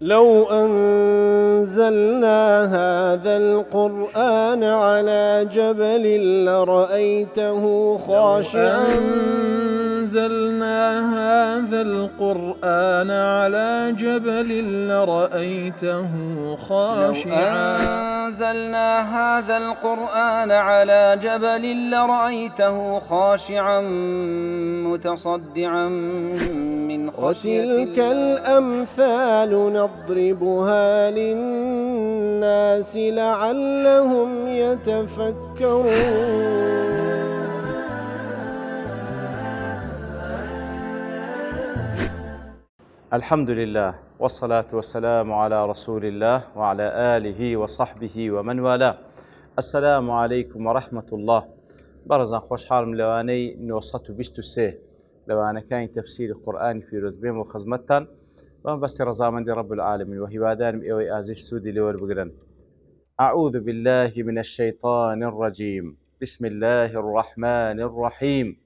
لو أنزلنا هذا القرآن على جبل لرأيته خاشعا أنزلنا هذا القرآن على جبل لرأيته خاشعا أنزلنا هذا القرآن على جبل لرأيته خاشعا متصدعا من خشية وتلك الأمثال نضربها للناس لعلهم يتفكرون. الحمد لله والصلاة والسلام على رسول الله وعلى آله وصحبه ومن والاه. السلام عليكم ورحمة الله. برزان خوش حالم لواني 923 لوانا كان تفسير القرآن في رزبين وخزمتان وان بس رزامن دي رب العالمين وهبادان ايوي ازي السودي لور بقرن. أعوذ بالله من الشيطان الرجيم. بسم الله الرحمن الرحيم.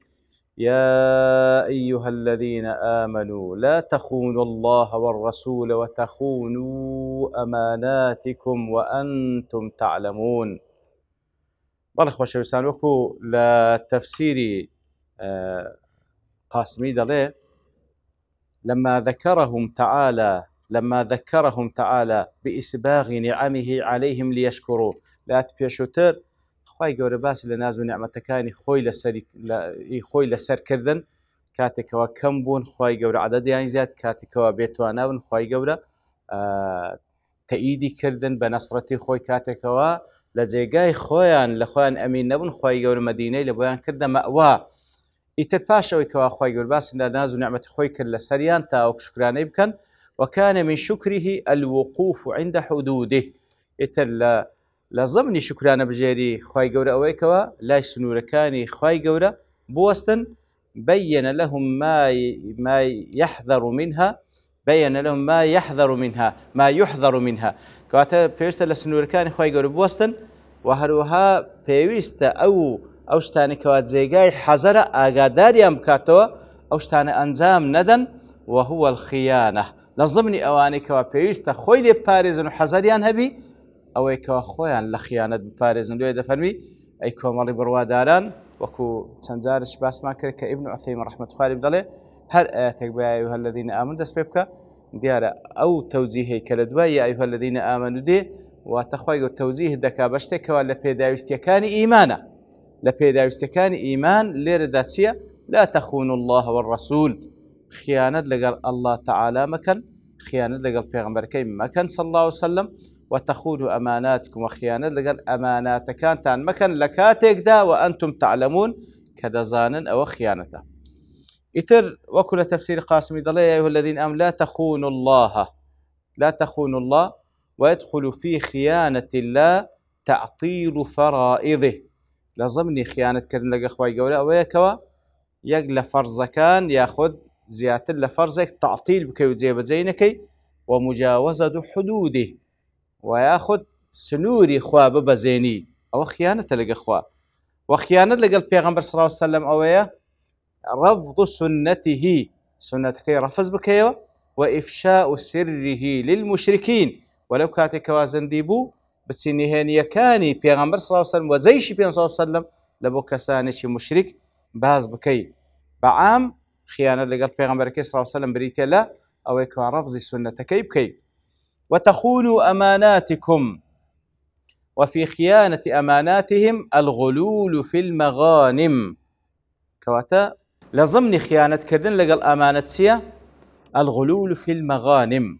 يا أيها الذين آمنوا لا تخونوا الله والرسول وتخونوا أماناتكم وأنتم تعلمون. بەڵێ خۆشەویستان وەکو لە تەفسیری قاسمی دەڵێ لما ذكرهم تعالى بإسباغ نعمه عليهم ليشكروا. لا پێشووتر خی گەورە باسی لە ناز و نیعمەتەکانی خۆی لەسەرکردن کاتێکەوە کەم بوون خی گەورە عەدەدیان زیاد کاتێکەوە بێتواناون خی گەورە تەئیدی کردن بە نەسڕەتی خۆی کاتێکەوە لە جێگای خۆیان لە خۆیان ئەمین نەبوون خی گەورە مەدینەی لە بۆیان کردە مەئوا. ئیتر پاشەوەی کەوا خی گەورە باسی لە ناز و نیعمەتی خۆی کرد لە سەریان تاوەک شکرانەی بکەن. وكان من شكره الوقوف عند حدوده. ئیتر لە زەمنی شکرانە بژێری خی گەورە ئەوەیەکەوە لای سنوورەکانی خی گەورە بوەستن. بين لهم ما يحذر منها کەواتە پێویستە لە سنوورەکانی خی گەورە بوەستن و هەروەها پێویستە ئەو شتانێکەوە جێگای حەزەرە ئاگاداریان بکاتەوە ئەو شتانە ئەنجام نەدەن. وهو الخيانة. لە زەمنی ئەوانێکەوە پێویستە خۆی لێ بپارێزن و حەزەریان هەبی ئەوەیەکەوە خۆیان لە خیانەت بپارێزن. لێ دەفەرمی ئەی کۆمەڵی بڕواداران وەکو چەند جارش باسمان کرد کە ئیبن عوثەیمین ڕەحمەتوخالی دەڵێ هەر ئاەتێک بە یا ئەیها الذین ئامنوا دەست پێ بکە دیارە ئەو تەوجیهەی کە لە دوای یا ئەیها الذین ئامنوا دێ واتە خی گەورە تەوجیه دەکا بە شتێکەوە لە پێداویستیەکانی ئیمانە. لە پێداویستیەکانی ئیمان لێرەدا چییە؟ لا تخونوا الله والرسول. خیانەت لەگەڵ الله تعالی مەکەن، خیانەت لەگەڵ پێغەمبەرەکەی مەکەن صلی الله عليه وسلم. وتخونوا أماناتكم وخيانة لقال أماناتكان تان مكان لكاتك دا وأنتم تعلمون كدزانا أو خيانته. إتر وكل تفسير قاسم دليل يا أيها الذين آمنوا لا تخونوا الله ويدخل في خيانة الله تعطيل فرائضه. لازمني خيانة كرن لقى أخوي قولا ويكوا يقل فرزكان ياخذ زيادة لفرزك تعطيل بكي وزيب زينكي ومجاوزة حدوده وياخذ سنوري خوا ببزيني أو خيانة لقى خوا. وخيانة لقى البيغمبر صلى الله عليه وسلم أويا رفض سنته رفض بكيوة وإفشاء سره للمشركين ولو كاتك وازنديبو بس نهانية كاني بيغمبر صلى الله عليه وسلم وزيش بيغمبر صلى الله عليه وسلم لبو كسانش مشرك باز بكي بعام خيانة لقى البيغمبر صلى الله عليه وسلم بريتيا لا أو يكون رفض سنتك بكي. وتخونوا أماناتكم. وفي خيانة أماناتهم الغلول في المغانم. كواتا لضمن خيانة كردن لقل أمانتية الغلول في المغانم.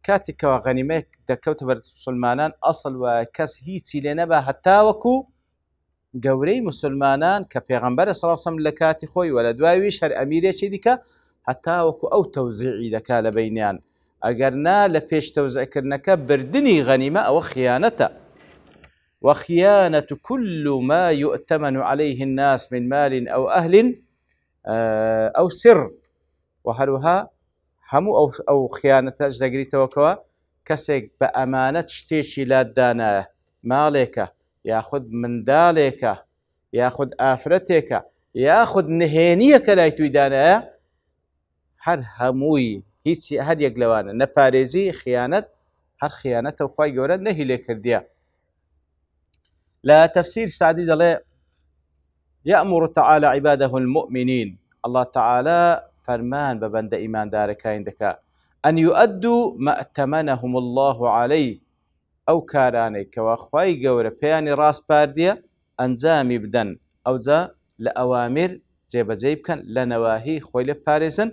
كاتك وغنيمك دكوت برد مسلمانان أصل وكس هيتي لنبا حتى وكو قوري مسلمانان كبيغمبر صلى الله عليه وسلم لكاتي خوي ولا دواويش هر أميرية شديكا حتى وكو أو توزيعي دكا لبينيان ئەگەرنا لە پێش تەوزیعکردنەکە بردنی غەنیمە ئەوە خیانەتە. وخيانة كل ما يؤتمن عليه الناس من مال أو أهل أو سر. وهروها همو أو خيانة دەگریتەوە کەوا کەسێک بە ئەمانەت شتێشی لاددانایە ماڵێکە یاخود منداڵێکە یاخود ئافرەتێکە یاخود نهێنیەکە لای توی دانایە هەر هەمووی هیچ هەر یەک لەوانە نەپارێزی خیانەت هەر خیانەتە و خوای گەورە نەهی لێ کردیە. لا تفسير سعدي دلي يأمر تعالى عباده المؤمنين الله تعالى فرمان ببند إيمان داركين دكا أن يؤدوا ما ائتمنهم الله عليه أو كاراني كواخواي قورة بياني راس باردية أنزامي بدن أو ذا لأوامر زيب كان لنواهي خويل باريزن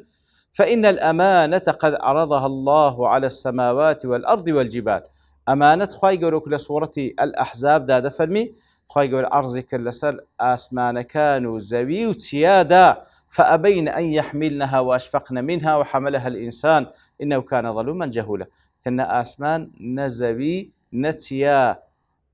فإن الأمانة قد عرضها الله على السماوات والأرض والجبال أمانة خواي قورة كل صورة الأحزاب دا فرمي خواي قورة أرزك لسر آسمان كانوا زوي وتيادا فأبين أن يحملنها وأشفقن منها وحملها الإنسان إنه كان ظلوما جهولا كنا آسمان نزوي نتيا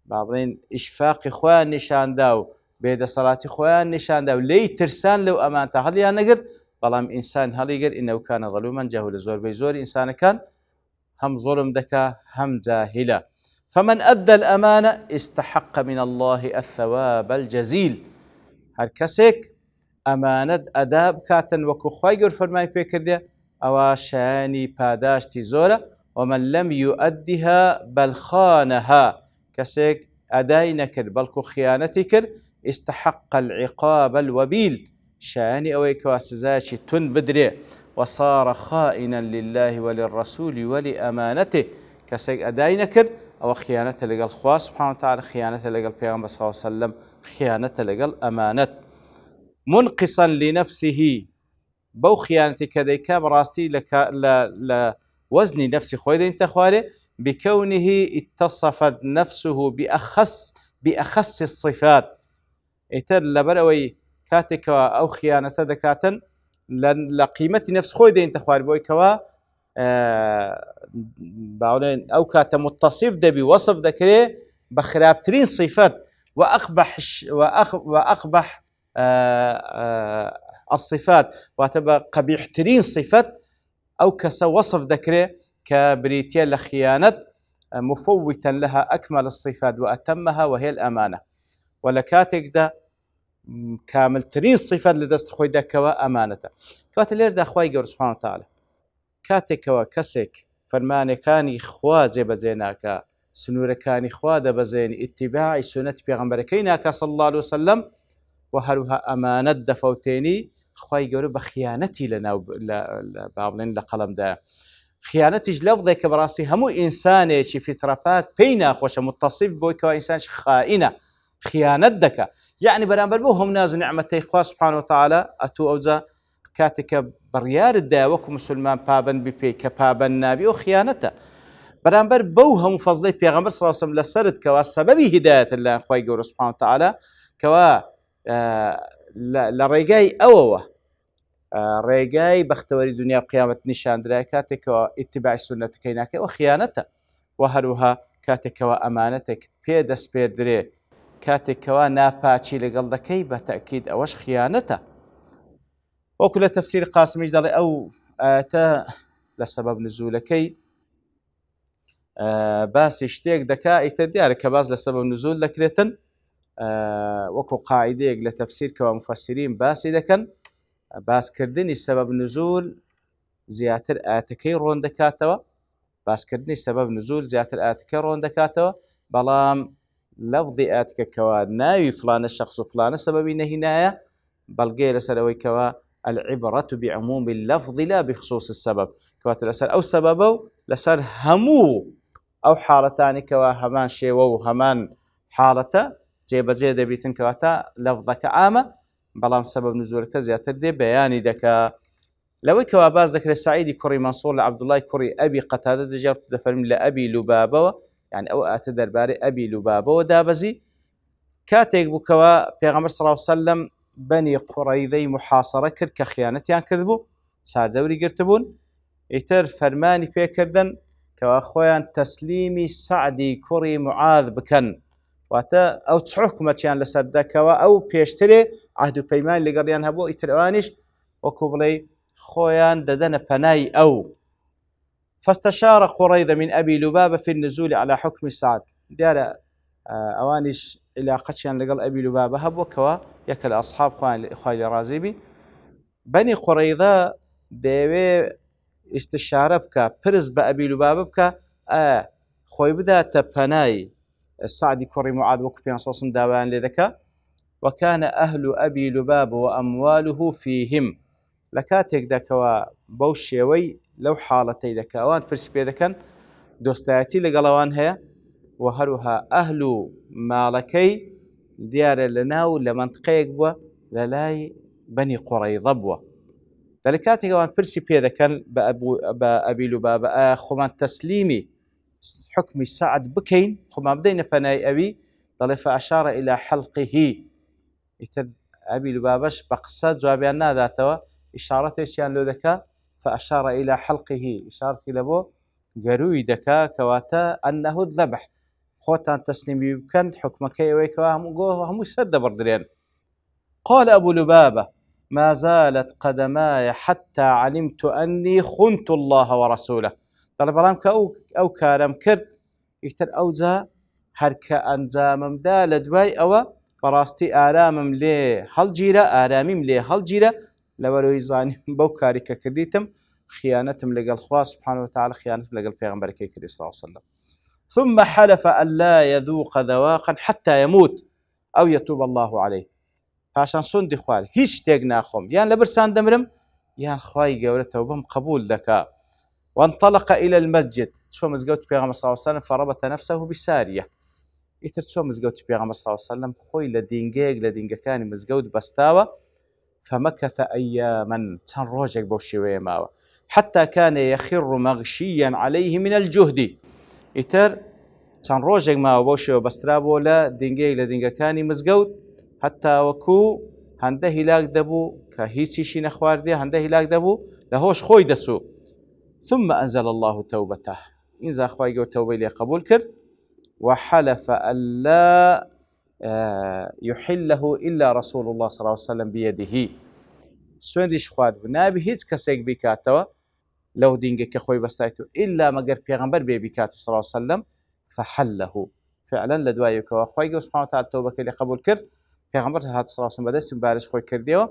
بابرين إشفاق إخوان نشان داو بيد صلاة إخوان نشان داو لي ترسان لو أمانته هل يا نقر بلام إنسان هل يقر إنه كان ظلوما جهولا زور بيزور إنسان كان هم ظلم دكا هم جاهلا فمن أدى الأمانة استحق من الله الثواب الجزيل هر كسك أمانة أداب كاتن وكو خوايقر فرماي بيكرديا أو شاني باداشتي زورة ومن لم يؤدها بل خانها كسك أداي نكر بلكو خيانتي كر استحق العقاب الوبيل شاني أويك واسزاشي تن بدري وصار خائنا لله وللرسول ولأمانته كسك أداي نكر أو خيانته لقال خواه سبحانه وتعالى خيانته لقال بيغمبر صلى الله عليه وسلم خيانته لقال أمانة منقصا لنفسه بو خيانتي كذيكا براستي لوزن نفسي خويد انت خواري بكونه اتصفت نفسه بأخص الصفات اتر لبروي كاتك أو خيانة دكاتا لقيمة نفس خويد انت خواري بوي كوا باولين أو كاتا متصف ده بوصف ذكري بخرابترين صفات وأقبح الصفات وتبقى قبيحترين صفة أو وصف ذكره كبريتيا لخيانة مفوتا لها أكمل الصفات وأتمها وهي الأمانة ولكاتك ده كامل ترين صفة لدست خوي دكوا أمانة كاتلير ده خوي جور سبحانه وتعالى كاتك وكسك فرماني كاني خوا زي بزيناك سنور كاني خوا ده بزين اتباع سنة بيغمبركيناك صلى الله عليه وسلم وهروها أمانة دفوتيني خواي قولوا بخيانتي لنا بابلين لقلم ده خيانتي لفظي كبراسي همو إنساني شي في تراباك بينا خوش متصف بويكوا إنسان خائنة خيانة دكا يعني برامبر بوهم نازو نعمتي خواه سبحانه وتعالى أتو أوزا كاتك بريار الداوك مسلمان بابن ببي كبابن نابي وخيانته برامبر بوهم فضلي بيغمبر صلى الله عليه وسلم لسرد كوا سببي هداية الله خواي قولوا سبحانه وتعالى كوا لريقاي أوه ريقاي بختوري دنيا وقيامة نشان دراكاتك واتباع السنة كيناك وخيانته وهروها كاتك وأمانتك بيدس بيردري كاتك وناباتشي لقلدكي بتأكيد أوش خيانته وكل تفسير قاسم يجدر أو آتا لسبب نزولكي باس اشتيك دكا يتديارك باز لسبب نزول لكريتن وكو قاعدة لتفسير كمفسرين باسي دكن باس كردني سبب نزول زياتر آتكي رون دكاتوا باس كردني سبب نزول زياتر آتكي رون دكاتوا بلام لفظي آتك كوا ناوي فلان الشخص وفلان السبب نهنايا بلقي لسروي كوا العبرة بعموم اللفظ لا بخصوص السبب كوات لسر أو سببه لسر همو أو حالتان كوا همان شيء وهمان حالته جيب جيد بيتن كواتا لفظك عامة بلام سبب نزولك زياتر دي بياني دكا لو كواباز ذكر السعيدي كوري منصور لعبد الله كوري أبي قتادة دجرت دفرم لأبي لبابة يعني أو أتدر باري أبي لبابة ودابزي كاتيك بكوا بيغمبر صلى الله عليه وسلم بني قريظي محاصرة كرد كخيانتيان كردبو سار دوري قرتبون يتر فرماني بيكردن كوا خويا تسليمي سعدي كوري معاذ بكن واتا او تحكم كان لسردكوا او بيشتري عهد بيمان اللي قريان هبو يتروانش وكبلي خويان ددنا بناي او فاستشار قريظة من ابي لبابة في النزول على حكم سعد دار اوانش الى قشان لقل ابي لبابة هبو كوا يكل اصحاب خوالي رازيبي بني قريظة ديوي استشارە بکە پرس بە ئەبی لوبابە بکە خۆی بداتە پەنای سعدی کوڕی معاد وەکو پێ سۆسم داوایان لێ دەکا وەکانە ئەهل ئەبی لوباب و ئەمواله فیهم لە کاتێکدا کەوا بەو شێوەی لەو حاڵەتەی دەکا ئەوان پرسی پێ دەکەن دۆستایەتی لەگەڵەوان هەیە و هەروها ئەهل و ماڵەکەی دیارە لە ناو لە منطقەیەک بووە لە لای بەنی قوڕەیضە بووە لە کاتێک ئەوان پرسی پێ دەکەن بە ئەبی لوبابە خۆمان تەسلیمی حکمی سعد بکەین خۆمان بدەینە پەنای ئەوی دەڵێ فەئەشارە ئیلا حەلقیه ئیتر ئەبی لوبابەش بە قسە جوابیان ناداتەوە ئیشارەتێکیان لێ دەکا فەئەشارە ئیلا حەلقیه ئیشارەتی لە بۆ گەرووی دەکا کەواتە ئەنەهو ذەبح خۆتان تەسلیمی بکەن حکمەکەی ئەوەی کەوا هەمووی سەر دەبڕدرێن قال أبو لبابة ما زالت قدماي حتى علمت أني خنت الله ورسوله دەڵێ بەڵام کە ئەو کارم کرد ئیتر ئەوجا هەرکە ئەنجاممدا لە دوای ئەوە بەڕاستی ئارامم لێ هەڵگیرە ئارامیم لێ هەڵگیرە لەبەرەوەی زانیم بەو کاری کە کردیتم خیانەتم لەگەڵ خوا سبحانه وتعالى خیانەتم لەگەڵ پێغەمبەرەکەی کردی صلی الله عليه وسلم ثم حلف أن لا يذوق ذواقا حتى يموت أو يتوب الله عليه پاشان سوندی خوارد هیچ شتێک ناخۆم یان لە برسان دەمرم یان خوای گەورە تەوبەم قبول دەکا وانطلق إلى المسجد شو مزقوت بيغمبر صلى الله عليه وسلم فربط نفسه بسارية ئیتر چۆ مزگەوتی پێغەمبەر صلی الله عليه وسلم خۆی لە دینگەیەک لە دینگەکانی مزگەوت بەستاوە فمكث أياما چەند ڕۆژێک بەو شێوەیە ماوە حتى كان يخر مغشيا عليه من الجهد ئیتر چەند ڕۆژێک ماوە بەو شێوە بەسترا بۆ لە دینگەیەک لە دینگەکانی مزگەوت حتى وەکو هەندە هیلاک دەبوو کە هیچیشی نەخواردیە هەندە هیلاک دەبوو لە هۆش خۆی دەچوو ثم أنزل الله توبته إنزا خوای گەورە تەوبەی لێ قبول کرد وحلف ألا يحله إلا رسول الله صلى الله عليه وسلم بيده سوێندیش خوارد نابی هیچ کەسێک بیکاتەوە لەو دینگەکە خۆی بەستایەوە إلا مەگەر پێغەمبەر بێ بیکاتەوە صلى الله عليه وسلم فحله فعلا لە دوایەکەوە خوای گەورە سبحانه وتعالى تەوبەکەی لێ قبول کرد پێغەمبەر هات صلى الله عليه وسلم بەدەستی مبارەش خۆی کردیەوە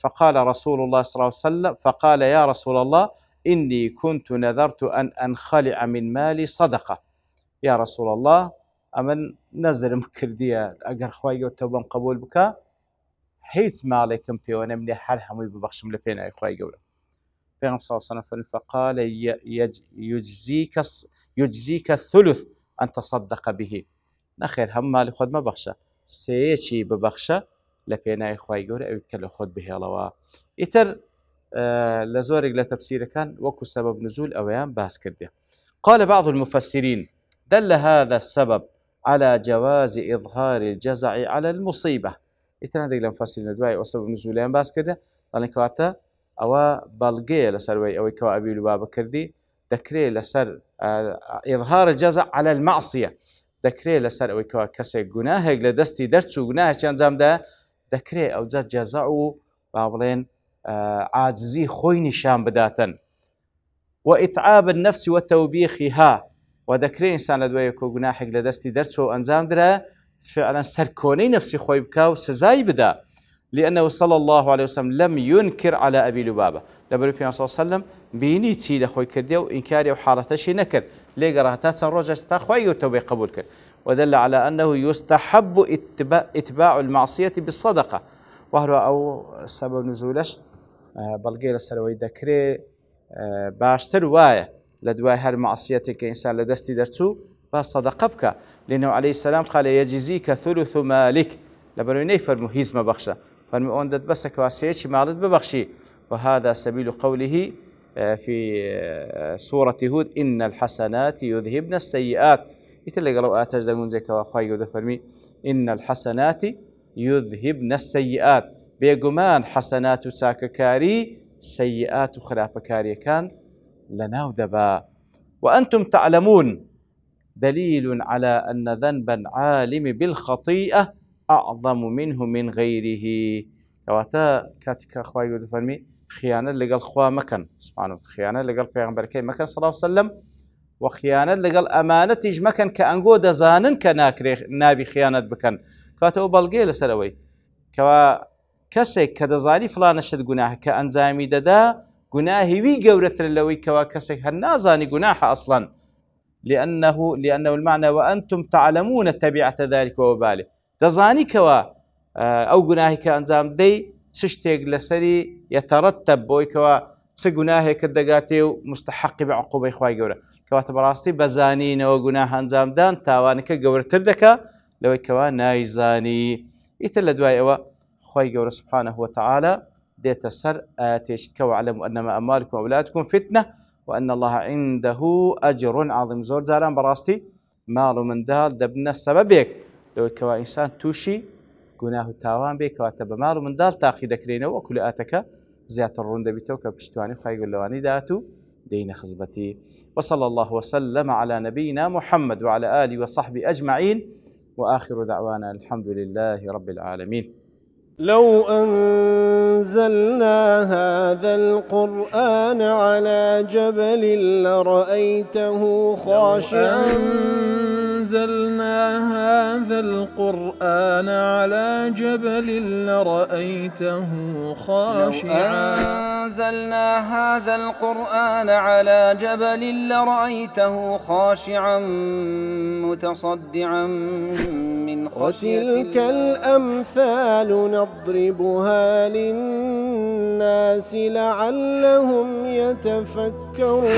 فقال رسول الله صلى الله عليه وسلم فقال يا رسول الله إني كنت نذرت أن أنخلع من مالي صدقة يا رسول الله أمن نزرم كردية أجر خواي وتوبم قبول بك هيت مالكم بيونا من حرهم ويبخشم لفينا يا خواي جورا فيغم صلى الله عليه وسلم فقال يجزيك الثلث أن تصدق به نخير هم مالي خود ما بخشة سيشي ببخشة لفينا يا خواي جورا أو يتكلم خود به الله يتر لزورق لتفسير كان وكو سبب نزول أويان باس كردية قال بعض المفسرين دل هذا السبب على جواز إظهار الجزع على المصيبة إثنان هذه المفسرين الدواء وسبب نزولين باس كده لأن كواتا أو بلغي لسروي أو كوا أبي لبابا كردي ذكري لسر إظهار الجزع على المعصية ذكري لسر أو كوا كسي جناه لدستي درتشو جناه كان زام ده ذكري أو زاد جزعوا بعضين عاجزي خوي نشان بداتا وإتعاب النفس وتوبيخها وذكري إنسان لدويكو جناحك لدستي درتشو أنزام درا فعلا سركوني نفسي خوي بكاو سزاي بدا لأنه صلى الله عليه وسلم لم ينكر على أبي لبابة لبرو صلى الله عليه وسلم بيني تي لخوي كرديو إنكاري وحالته شي نكر ليه قراءتات سنروجة تاخوي وتوبي قبول كر ودل على أنه يستحب اتباع المعصية بالصدقة وهو أو سبب نزولش بلغي لسروي ذكري باشتر وايه لدواي هر معصيتك إنسان لدستي درتو فالصدقة بك لأنه عليه السلام قال يجزيك ثلث مالك لبروي فرمو هيزم بخشة فرمو أندد بسك واسيتش مالد ببخشي وهذا سبيل قوله في سورة هود إن الحسنات يذهبن السيئات يتلقى لو آتاج دقون زي كواخواي يقول فرمي إن الحسنات يذهبن السيئات بيقمان حسنات ساككاري سيئات خرافكاري كان لناو دبا وأنتم تعلمون دليل على أن ذنب العالم بالخطيئة أعظم منه من غيره كواتا كاتك أخوة يقول فرمي خيانة لقال خوا مكان سبحانه خيانة لقال بيغمبر كي مكان صلى الله عليه وسلم وخيانة لقال أمانتج مكان كأنقو دزانن كناكري نابي خيانة بكن كواتا وبالقي لسلوي كوا كسك كدزاني فلان شد قناه كأنزامي ددا گوناهی وی گەورەتر لەوەی کەوا کەسێک هەر نازانی گوناحە أصلا لأنه المعنى وأنتم تعلمون تبعة ذلك وباله دەزانی کەوا ئەو گوناهی کە ئەنجام دەی چ شتێک لەسەری يترتب بۆی کەوا چ گوناهێکت دەگاتێ و مستحقی بە عقوبەی خوای گەورە کەواتە بەڕاستی بەزانینەوە گوناح ئەنجامدان تاوانەکە گەورەتر دەکا لەوەی کەوا نایزانی. ئیتر لە دوای ئەوە خوای گەورە سبحانه وتعالى دێتە سەر ئاەتێشت کە واعلموا أنما أموالكم وأولادكم فتنة وأن الله عنده أجر عظيم. زۆر جاران بەڕاستی ماڵ و منداڵ دەبنە سەبەبێک لەوەی کەوا ئینسان تووشی گوناه و تاوان بێ کەواتە بە ماڵ و منداڵ تاقی دەکرێنەوە وەکو لە ئاەتەکە زیاتر ڕوون دەبیتەوە کە پشتیوانی خوای گەورە لەوانەی داهات و دەینە خزمەتی. وصلى الله وسلم على نبينا محمد وعلى آله وصحبه أجمعين وآخر دعوانا الحمد لله رب العالمين. لو أنزلنا هذا القرآن على جبل لرأيته خاشعا أنزلنا هذا القرآن على جبل لرأيته خاشعا أنزلنا هذا القرآن على جبل لرأيته خاشعا متصدعا من خشية وتلك الأمثال نضربها للناس لعلهم يتفكرون.